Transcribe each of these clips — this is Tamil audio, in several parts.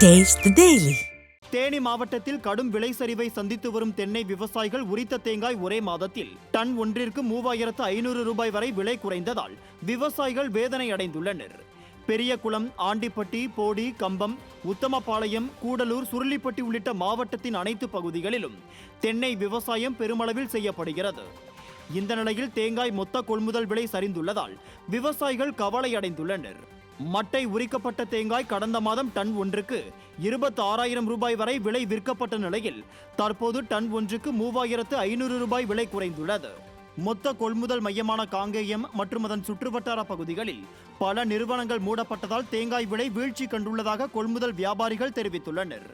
Taste the Daily. தேனி மாவட்டத்தில் கடும் விலை சரிவை சந்தித்து வரும் தென்னை விவசாயிகள் உரித்த தேங்காய் ஒரே மாதத்தில் டன் ஒன்றிற்கு 3500 ரூபாய் வரை விலை குறைந்ததால் விவசாயிகள் வேதனை அடைந்துள்ளனர். பெரியகுளம், ஆண்டிப்பட்டி, போடி, கம்பம், உத்தமபாளையம், கூடலூர், சுருளிப்பட்டி உள்ளிட்ட மாவட்டத்தின் அனைத்து பகுதிகளிலும் தென்னை விவசாயம் பெருமளவில் செய்யப்படுகிறது. இந்த நிலையில் தேங்காய் மொத்த கொள்முதல் விலை சரிந்துள்ளதால் விவசாயிகள் கவலை அடைந்துள்ளனர். மட்டை உரிக்கப்பட்ட தேங்காய் கடந்த மாதம் டன் ஒன்றுக்கு 26,000 ரூபாய் வரை விலை விற்கப்பட்ட நிலையில் தற்போது டன் ஒன்றுக்கு 3,500 ரூபாய் விலை குறைந்துள்ளது. மொத்த கொள்முதல் மையமான காங்கேயம் மற்றும் அதன் சுற்றுவட்டார பகுதிகளில் பல நிறுவனங்கள் மூடப்பட்டதால் தேங்காய் விலை வீழ்ச்சி கண்டுள்ளதாக கொள்முதல் வியாபாரிகள் தெரிவித்துள்ளனர்.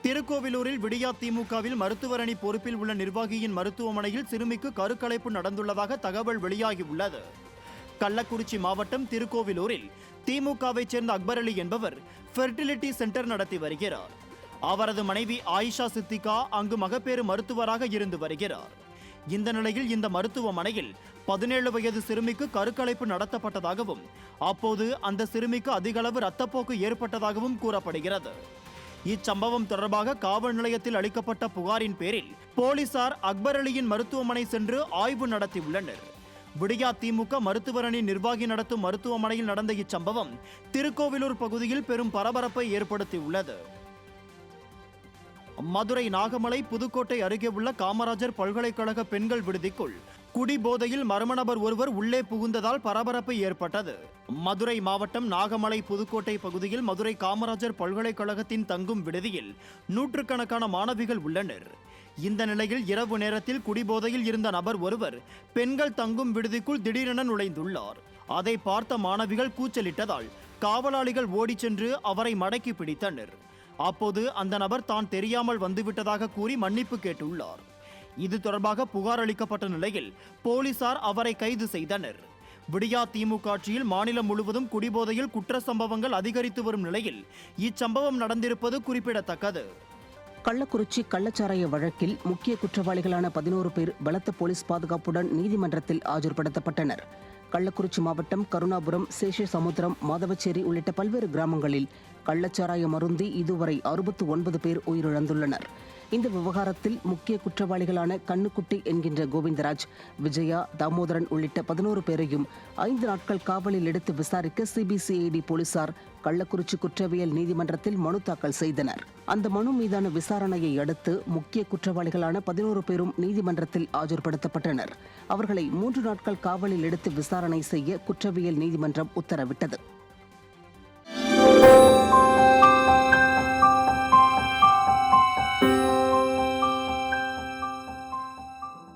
திருக்கோவிலூரில் விடியா திமுகவில் மருத்துவர் அணி பொறுப்பில் உள்ள நிர்வாகியின் மருத்துவமனையில் சிறுமிக்கு கருக்கலைப்பு நடந்துள்ளதாக தகவல் வெளியாகியுள்ளது. கள்ளக்குறிச்சி மாவட்டம் திருக்கோவிலூரில் திமுகவைச் சேர்ந்த அக்பர் அலி என்பவர் ஃபெர்டிலிட்டி சென்டர் நடத்தி வருகிறார். அவரது மனைவி ஆயிஷா சித்திகா அங்கு மகப்பேறு மருத்துவராக இருந்து வருகிறார். இந்த நிலையில் இந்த மருத்துவமனையில் 17 வயது சிறுமிக்கு கருக்கலைப்பு நடத்தப்பட்டதாகவும் அப்போது அந்த சிறுமிக்கு அதிகளவு இரத்தப்போக்கு ஏற்பட்டதாகவும் கூறப்படுகிறது. இச்சம்பவம் தொடர்பாக காவல் நிலையத்தில் அளிக்கப்பட்ட புகாரின் பேரில் போலீசார் அக்பர் அலியின் மருத்துவமனை சென்று ஆய்வு நடத்தியுள்ளனர். விடியா திமுக மருத்துவர் அணி நிர்வாகி நடத்தும் மருத்துவமனையில் நடந்த இச்சம்பவம் திருக்கோவிலூர் பகுதியில் பெரும் பரபரப்பை ஏற்படுத்தியுள்ளது. மதுரை நாகமலை புதுக்கோட்டை அருகே உள்ள காமராஜர் பல்கலைக்கழக பெண்கள் விடுதிக்குள் குடிபோதையில் மர்ம நபர் ஒருவர் உள்ளே புகுந்ததால் பரபரப்பு ஏற்பட்டது. மதுரை மாவட்டம் நாகமலை புதுக்கோட்டை பகுதியில் மதுரை காமராஜர் பல்கலைக்கழகத்தின் தங்கும் விடுதியில் நூற்றுக்கணக்கான மாணவிகள் உள்ளனர். இந்த நிலையில் இரவு நேரத்தில் குடிபோதையில் இருந்த நபர் ஒருவர் பெண்கள் தங்கும் விடுதிக்குள் திடீரென நுழைந்துள்ளார். அதை பார்த்த மாணவிகள் கூச்சலிட்டதால் காவலாளிகள் ஓடிச் சென்று அவரை மடக்கி பிடித்தனர். அப்போது அந்த நபர் தான் தெரியாமல் வந்துவிட்டதாக கூறி மன்னிப்பு கேட்டுள்ளார். இது தொடர்பாக புகார் அளிக்கப்பட்ட நிலையில் போலீசார் அவரை கைது செய்தனர். விடியா திமுக ஆட்சியில் மாநிலம் முழுவதும் குடிபோதையில் குற்ற சம்பவங்கள் அதிகரித்து வரும் நிலையில் இச்சம்பவம் நடந்திருப்பது குறிப்பிடத்தக்கது. கள்ளக்குறிச்சி கள்ளச்சாராய வழக்கில் முக்கிய குற்றவாளிகளான 11 பேர் பலத்த போலீஸ் பாதுகாப்புடன் நீதிமன்றத்தில் ஆஜர்படுத்தப்பட்டனர். கள்ளக்குறிச்சி மாவட்டம் கருணாபுரம், சேஷசமுத்திரம், மாதவச்சேரி உள்ளிட்ட பல்வேறு கிராமங்களில் கள்ளச்சாராயம் அருந்தி இதுவரை 69 பேர் உயிரிழந்துள்ளனர். இந்த விவகாரத்தில் முக்கிய குற்றவாளிகளான கண்ணுக்குட்டி என்கின்ற கோவிந்தராஜ், விஜயா, தாமோதரன் உள்ளிட்ட 11 பேரையும் 5 நாட்கள் காவலில் எடுத்து விசாரிக்க சிபிசிஐடி போலீசார் கள்ளக்குறிச்சி குற்றவியல் நீதிமன்றத்தில் மனு தாக்கல் செய்தனர். அந்த மனு மீதான விசாரணையை அடுத்து முக்கிய குற்றவாளிகளான 11 பேரும் நீதிமன்றத்தில் ஆஜர்படுத்தப்பட்டனர். அவர்களை 3 நாட்கள் காவலில் எடுத்து விசாரணை செய்ய குற்றவியல் நீதிமன்றம் உத்தரவிட்டது.